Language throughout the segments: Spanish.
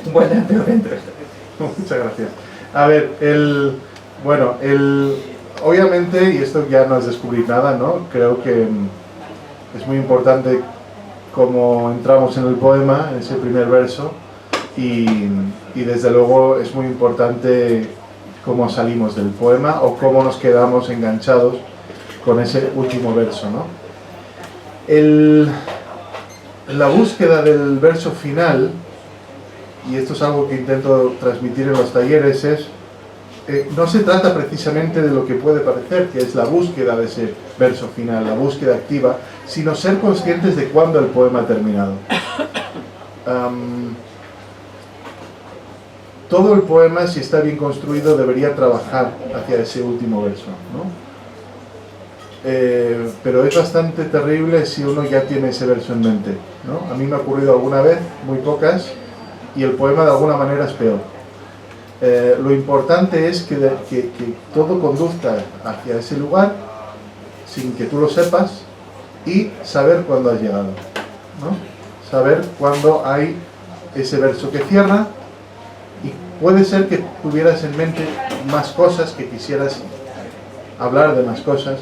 Un buen antecedente. Muchas gracias. A ver, obviamente, y esto ya no es descubrir nada, ¿no? Creo que es muy importante cómo entramos en el poema, en ese primer verso, y desde luego es muy importante cómo salimos del poema o cómo nos quedamos enganchados con ese último verso, ¿no? La búsqueda del verso final, y esto es algo que intento transmitir en los talleres, no se trata precisamente de lo que puede parecer, que es la búsqueda de ese verso final, la búsqueda activa, sino ser conscientes de cuándo el poema ha terminado. Todo el poema, si está bien construido, debería trabajar hacia ese último verso, ¿no? Pero es bastante terrible si uno ya tiene ese verso en mente, ¿no? A mí me ha ocurrido alguna vez, muy pocas, y el poema de alguna manera es peor. Lo importante es que todo conduzca hacia ese lugar sin que tú lo sepas y saber cuándo has llegado, ¿no? Saber cuándo hay ese verso que cierra, y puede ser que tuvieras en mente más cosas, que quisieras hablar de más cosas,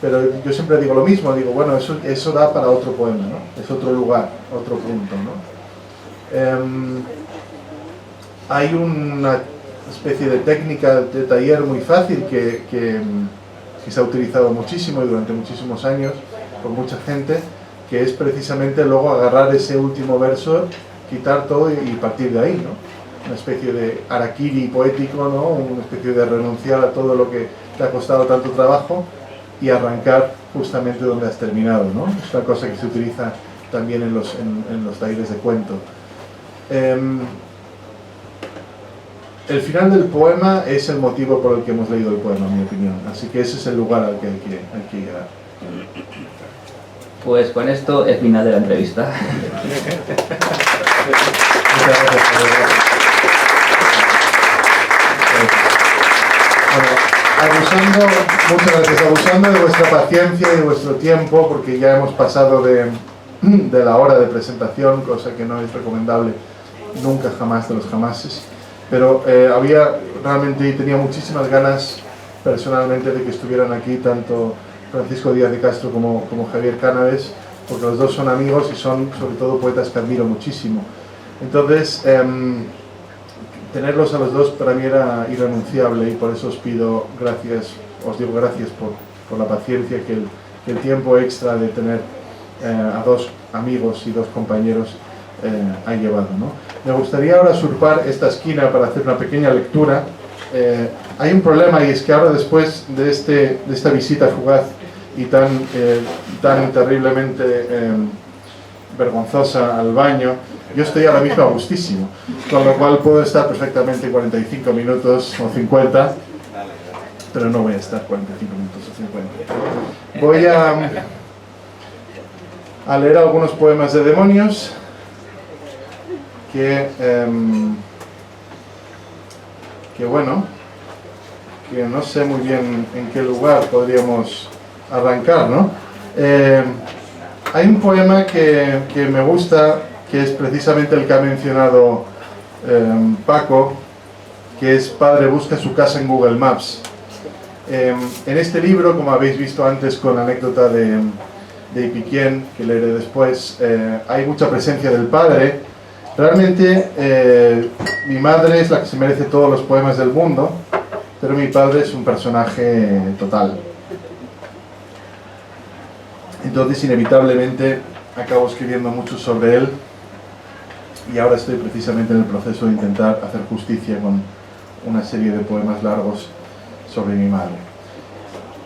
pero yo siempre digo lo mismo, digo, bueno, eso da para otro poema, ¿no? Es otro lugar, otro punto, ¿no? Hay una especie de técnica de taller muy fácil que se ha utilizado muchísimo y durante muchísimos años por mucha gente, que es precisamente luego agarrar ese último verso, quitar todo y partir de ahí, ¿no? Una especie de harakiri poético, ¿no? Una especie de renunciar a todo lo que te ha costado tanto trabajo y arrancar justamente donde has terminado, ¿no? Es una cosa que se utiliza también en los talleres de cuento. El final del poema es el motivo por el que hemos leído el poema, en mi opinión. Así que ese es el lugar al que hay que llegar. Pues con esto, el final de la entrevista. Muchas gracias. Muchas gracias. Abusando de vuestra paciencia y de vuestro tiempo, porque ya hemos pasado de la hora de presentación, cosa que no es recomendable nunca, jamás de los jamases. Pero tenía muchísimas ganas personalmente de que estuvieran aquí tanto Francisco Díaz de Castro como Javier Cánaves, porque los dos son amigos y son sobre todo poetas que admiro muchísimo. Entonces, tenerlos a los dos para mí era irrenunciable, y por eso os digo gracias por la paciencia que el tiempo extra de tener a dos amigos y dos compañeros ha llevado, ¿no? Me gustaría ahora usurpar esta esquina para hacer una pequeña lectura. Hay un problema, y es que ahora, después de esta visita fugaz y tan terriblemente vergonzosa al baño, yo estoy ahora mismo a gustísimo, con lo cual puedo estar perfectamente 45 minutos o 50, pero no voy a estar 45 minutos o 50. Voy a leer algunos poemas de demonios que no sé muy bien en qué lugar podríamos arrancar, ¿no? Hay un poema que me gusta, que es precisamente el que ha mencionado Paco, que es Padre busca su casa en Google Maps. En este libro, como habéis visto antes con la anécdota de Ipiquien, que leeré después, hay mucha presencia del padre. Realmente mi madre es la que se merece todos los poemas del mundo, pero mi padre es un personaje total. Entonces, inevitablemente, acabo escribiendo mucho sobre él, y ahora estoy precisamente en el proceso de intentar hacer justicia con una serie de poemas largos sobre mi madre.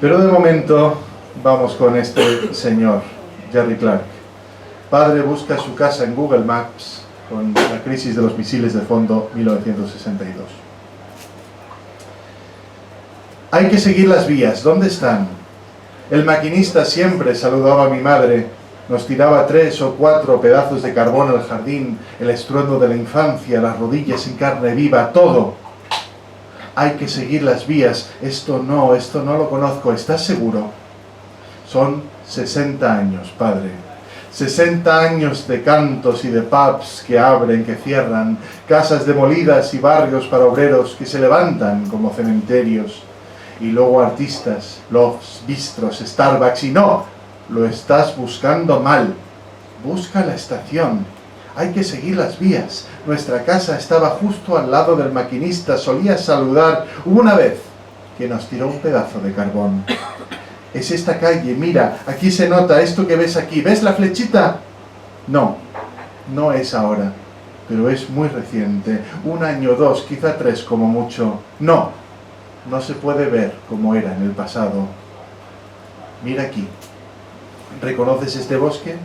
Pero de momento vamos con este señor, Jerry Clark. Padre busca su casa en Google Maps, con la crisis de los misiles de fondo, 1962. Hay que seguir las vías, ¿dónde están? El maquinista siempre saludaba a mi madre, nos tiraba 3 o 4 pedazos de carbón al jardín, el estruendo de la infancia, las rodillas en carne viva, todo. Hay que seguir las vías, esto no lo conozco, ¿estás seguro? Son 60 años, padre. 60 años de cantos y de pubs que abren, que cierran, casas demolidas y barrios para obreros que se levantan como cementerios, y luego artistas, lofts, bistros, Starbucks, y no, lo estás buscando mal. Busca la estación. Hay que seguir las vías. Nuestra casa estaba justo al lado del maquinista, solía saludar. Hubo una vez que nos tiró un pedazo de carbón. Es esta calle, mira, aquí se nota esto que ves aquí. ¿Ves la flechita? No, no es ahora, pero es muy reciente. 1 año, 2, quizá 3 como mucho. No, no se puede ver como era en el pasado. Mira aquí. ¿Reconoces este bosque?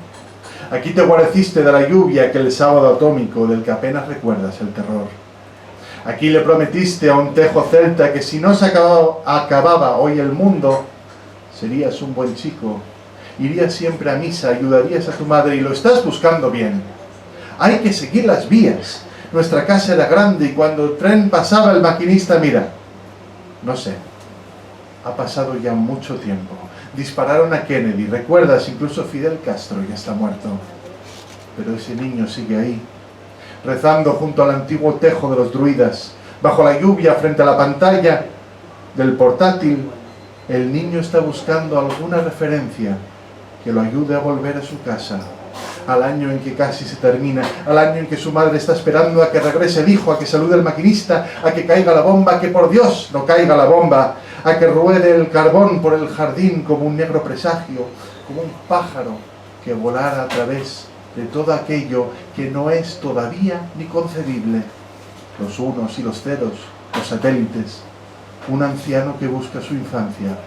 Aquí te guareciste de la lluvia aquel sábado atómico del que apenas recuerdas el terror. Aquí le prometiste a un tejo celta que si no se acababa hoy el mundo, serías un buen chico, irías siempre a misa, ayudarías a tu madre y lo estás buscando bien. Hay que seguir las vías. Nuestra casa era grande y cuando el tren pasaba el maquinista, mira, no sé, ha pasado ya mucho tiempo. Dispararon a Kennedy, recuerdas, incluso Fidel Castro ya está muerto. Pero ese niño sigue ahí, rezando junto al antiguo tejo de los druidas, bajo la lluvia frente a la pantalla del portátil. El niño está buscando alguna referencia que lo ayude a volver a su casa, al año en que casi se termina, al año en que su madre está esperando a que regrese el hijo, a que salude el maquinista, a que caiga la bomba, que por Dios no caiga la bomba, a que ruede el carbón por el jardín como un negro presagio, como un pájaro que volara a través de todo aquello que no es todavía ni concebible. Los unos y los ceros, los satélites, un anciano que busca su infancia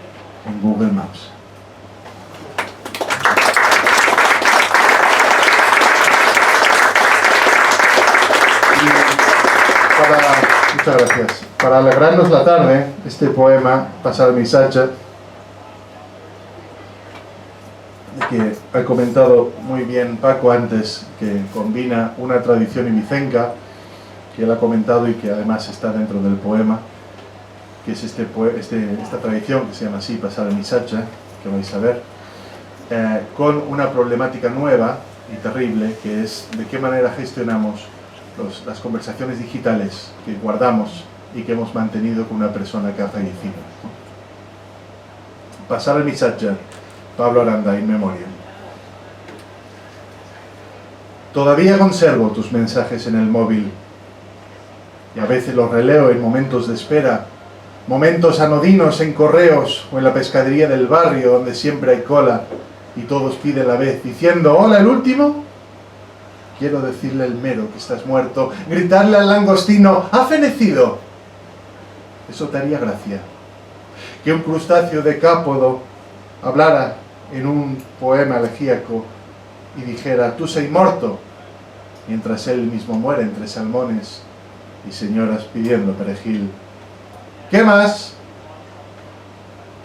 en Google Maps. Muchas gracias. Para alegrarnos la tarde, este poema, Passar el missatge, que ha comentado muy bien Paco antes, que combina una tradición ibicenca, que él ha comentado y que además está dentro del poema, que es esta tradición que se llama así, Passar el missatge, que vais a ver, con una problemática nueva y terrible, que es de qué manera gestionamos las conversaciones digitales que guardamos y que hemos mantenido con una persona que ha fallecido. Passar el missatge, Pablo Aranda, in memoriam. Todavía conservo tus mensajes en el móvil y a veces los releo en momentos de espera, momentos anodinos en correos o en la pescadería del barrio donde siempre hay cola y todos piden la vez diciendo «¿Hola, el último?». Quiero decirle al mero que estás muerto, gritarle al langostino «¡Ha fenecido!». Eso te haría gracia. Que un crustáceo decápodo hablara en un poema elegíaco y dijera «Tú sei morto», mientras él mismo muere entre salmones y señoras pidiendo perejil. ¿Qué más?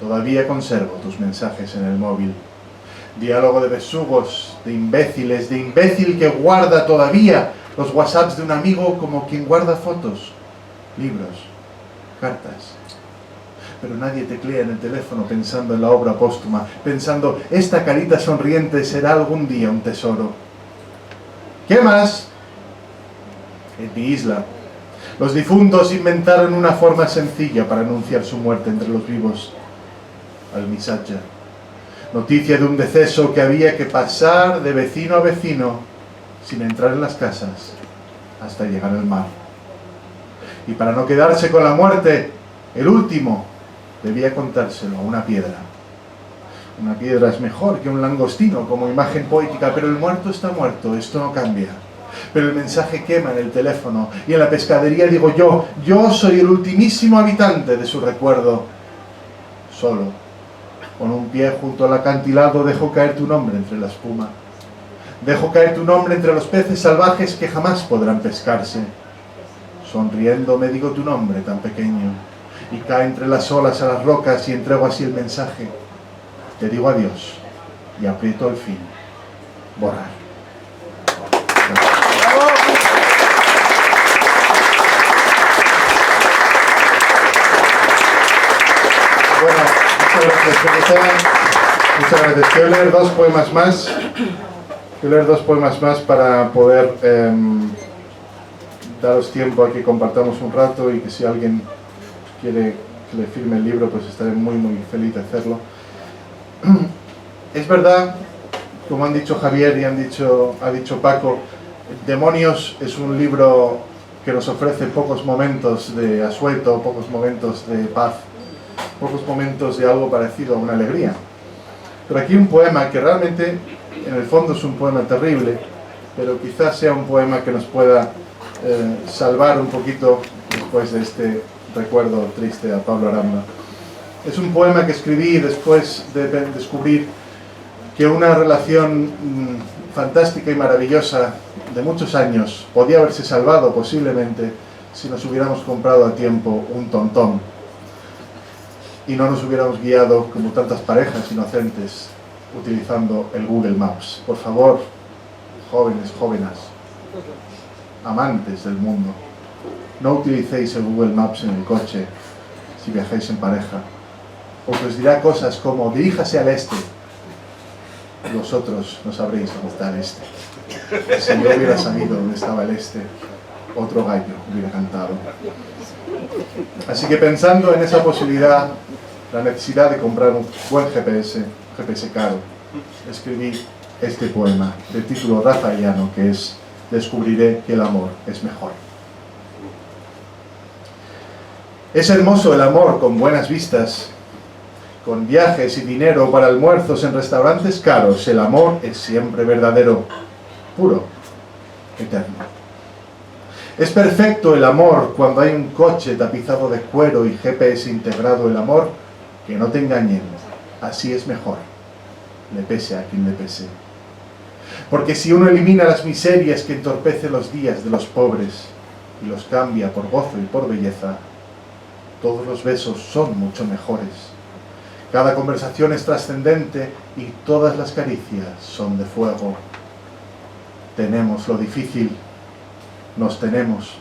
Todavía conservo tus mensajes en el móvil. Diálogo de besugos, de imbéciles, de imbécil que guarda todavía los whatsapps de un amigo como quien guarda fotos, libros, cartas. Pero nadie teclea en el teléfono pensando en la obra póstuma, pensando, esta carita sonriente será algún día un tesoro. ¿Qué más? En mi isla, los difuntos inventaron una forma sencilla para anunciar su muerte entre los vivos. Al missatge. Noticia de un deceso que había que pasar de vecino a vecino sin entrar en las casas hasta llegar al mar. Y para no quedarse con la muerte, el último debía contárselo a una piedra. Una piedra es mejor que un langostino como imagen poética, pero el muerto está muerto, esto no cambia. Pero el mensaje quema en el teléfono y en la pescadería digo yo soy el ultimísimo habitante de su recuerdo. Solo. Con un pie junto al acantilado dejo caer tu nombre entre la espuma. Dejo caer tu nombre entre los peces salvajes que jamás podrán pescarse. Sonriendo me digo tu nombre tan pequeño y cae entre las olas a las rocas y entrego así el mensaje. Te digo adiós y aprieto al fin. Borrar. Bueno, muchas gracias. Quiero leer 2 poemas más Voy a leer dos poemas más para poder daros tiempo a que compartamos un rato y que si alguien quiere que le firme el libro, pues estaré muy feliz de hacerlo. Es verdad, como han dicho Javier y ha dicho Paco, Demonios es un libro que nos ofrece pocos momentos de asueto, pocos momentos de paz, pocos momentos de algo parecido a una alegría. Pero aquí un poema que realmente, en el fondo es un poema terrible, pero quizás sea un poema que nos pueda salvar un poquito después de este recuerdo triste a Pablo Aranda. Es un poema que escribí después de descubrir que una relación fantástica y maravillosa de muchos años podía haberse salvado posiblemente si nos hubiéramos comprado a tiempo un TomTom y no nos hubiéramos guiado como tantas parejas inocentes utilizando el Google Maps. Por favor, jóvenes, jóvenes, amantes del mundo, no utilicéis el Google Maps en el coche si viajáis en pareja, porque os dirá cosas como diríjase al este. Vosotros no sabréis dónde está el este. Si yo hubiera sabido dónde estaba el este, otro gallo hubiera cantado. Así que pensando en esa posibilidad, la necesidad de comprar un buen GPS caro, escribí este poema de título rafaeliano que es Descubriré que el amor es mejor. Es hermoso el amor con buenas vistas, con viajes y dinero para almuerzos en restaurantes caros. El amor es siempre verdadero, puro, eterno. Es perfecto el amor cuando hay un coche tapizado de cuero y GPS integrado. El amor, que no te engañen, así es mejor, le pese a quien le pese. Porque si uno elimina las miserias que entorpecen los días de los pobres y los cambia por gozo y por belleza, todos los besos son mucho mejores. Cada conversación es trascendente y todas las caricias son de fuego. Tenemos lo difícil, nos tenemos.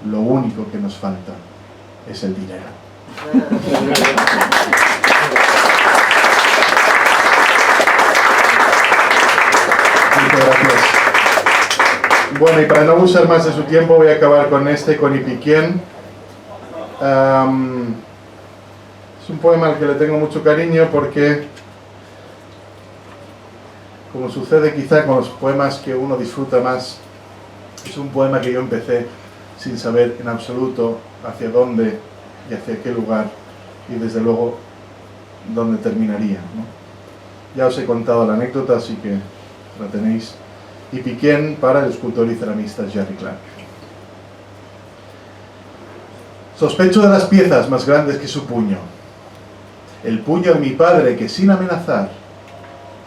Lo único que nos falta es el dinero. Muchas gracias. Bueno, y para no abusar más de su tiempo, voy a acabar con Ipiquien. Es un poema al que le tengo mucho cariño porque, como sucede quizá con los poemas que uno disfruta más, es un poema que yo empecé sin saber en absoluto hacia dónde y hacia qué lugar y desde luego dónde terminaría, ¿no? Ya os he contado la anécdota, así que la tenéis. Ipiquien para el escultor y ceramista Jerry Clark. Sospecho de las piezas más grandes que su puño. El puño de mi padre que sin amenazar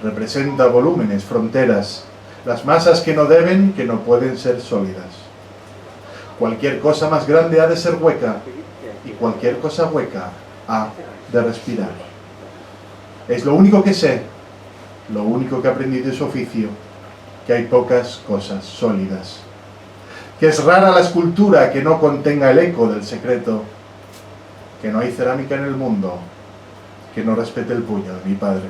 representa volúmenes, fronteras, las masas que no deben, que no pueden ser sólidas. Cualquier cosa más grande ha de ser hueca y cualquier cosa hueca ha de respirar. Es lo único que sé, lo único que aprendí de su oficio, que hay pocas cosas sólidas. Que es rara la escultura que no contenga el eco del secreto, que no hay cerámica en el mundo que no respete el puño de mi padre.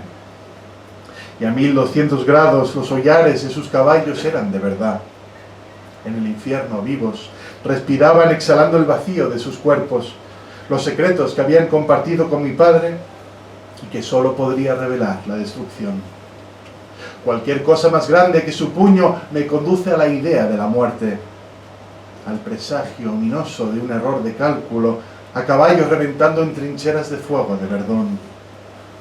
Y a 1200 grados los hollares de sus caballos eran de verdad. En el infierno, vivos, respiraban exhalando el vacío de sus cuerpos, los secretos que habían compartido con mi padre y que solo podría revelar la destrucción. Cualquier cosa más grande que su puño me conduce a la idea de la muerte, al presagio ominoso de un error de cálculo, a caballos reventando en trincheras de fuego de Verdún,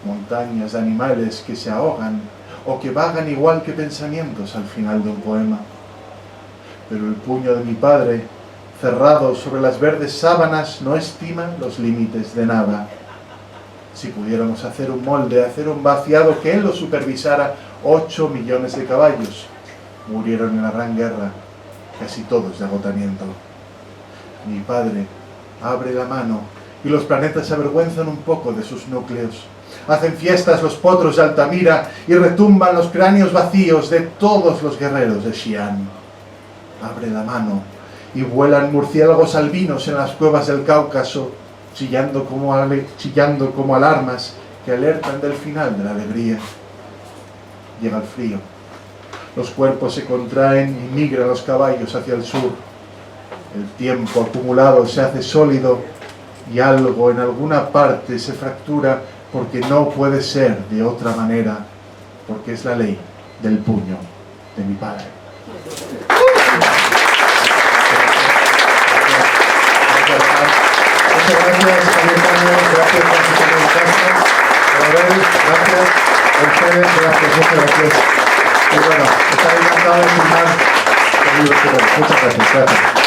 montañas de animales que se ahogan o que vagan igual que pensamientos al final de un poema. Pero el puño de mi padre, cerrado sobre las verdes sábanas, no estima los límites de nada. Si pudiéramos hacer un molde, hacer un vaciado que él lo supervisara, 8 millones de caballos murieron en la Gran Guerra, casi todos de agotamiento. Mi padre abre la mano y los planetas se avergüenzan un poco de sus núcleos. Hacen fiestas los potros de Altamira y retumban los cráneos vacíos de todos los guerreros de Xi'an. Abre la mano y vuelan murciélagos albinos en las cuevas del Cáucaso, chillando como alarmas que alertan del final de la alegría. Llega el frío. los cuerpos se contraen y migran los caballos hacia el sur. El tiempo acumulado se hace sólido y algo en alguna parte se fractura porque no puede ser de otra manera, porque es la ley del puño de mi padre. Muchas gracias, Javier Cano, gracias por su comunicación. Gracias a ustedes, gracias, muchas gracias. Y bueno, estaré encantado de firmar el libro. Muchas gracias.